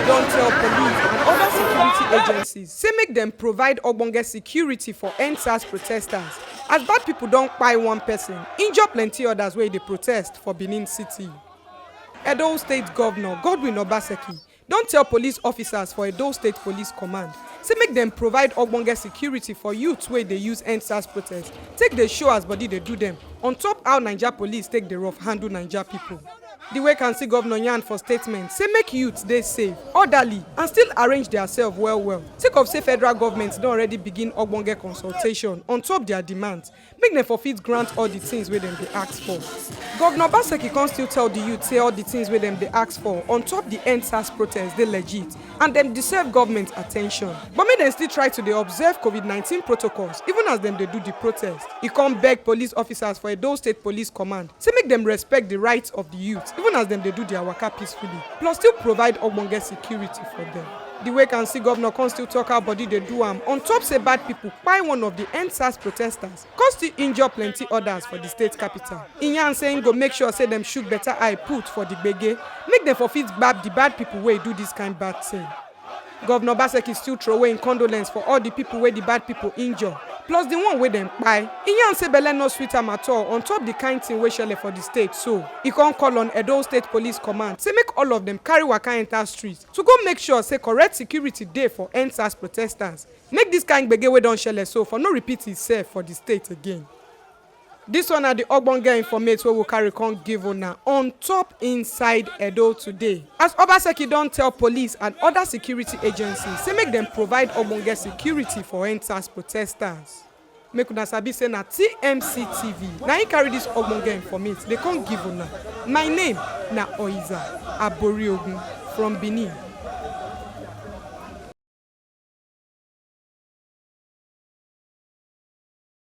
don tell police and other security agencies say make dem provide ogbonge security for EndSARS protesters as bad pipo don kpai one person, injure plenty others wey dey protest for Benin City. Edo State Governor Obaseki don tell police officers for Edo State Police Command say make dem provide ogbonge security for youths wey dey use EndSARS protest take dey show as body dey do dem on top how Naija police take dey rough handle Naija pipo. The Vacancy Governor yarn for statement say make youths dey safe, orderly and still arrange theirself well sake of say federal government don already begin ogbonge consultation on top their demands make dem for fit grant all the things wey dem dey ask for. Governor Obaseki con still tell the youth say all the things wey dem dey ask for on top the EndSARS protest dey legit and dem deserve government attention, but make dem still try to dey observe COVID-19 protocols even as dem dey do the protest. E con beg police officers for Edo State Police Command say make dem respect the rights of the youth even as dem dey do their waka peacefully, plus still provide ogbonge security for dem. The Vacancy Governor con still talk how body dey do am on top say bad pipo kpai one of the EndSARS protesters con still injure plenty others for the state capital. E yarn say im go make sure say dem shook better eye put for the gbege make dem for fit gbab the bad pipo wey do this kind bad thing. Governor Obaseki still throw away im condolence for all the pipo wey the bad pipo injure plus the one wey dem kpai. E yarn say belle no sweet am at all on top the kind thing wey shele for the state, so e con call on Edo State Police Command say make all of dem carry waka enter street to go make sure say correct security dey for EndSARS protesters make this kind gbege wey don shele so for no repeat itself for the state again. This one na the ogbonge informate wey we carry con give una on top inside Edo today, as Obaseki don tell police and other security agencies say make dem provide ogbonge security for EndSARS protesters. Make una sabi say na TMC TV na im carry this ogbonge informate dey con give una. My name na Oiza Aboriogun from Benin.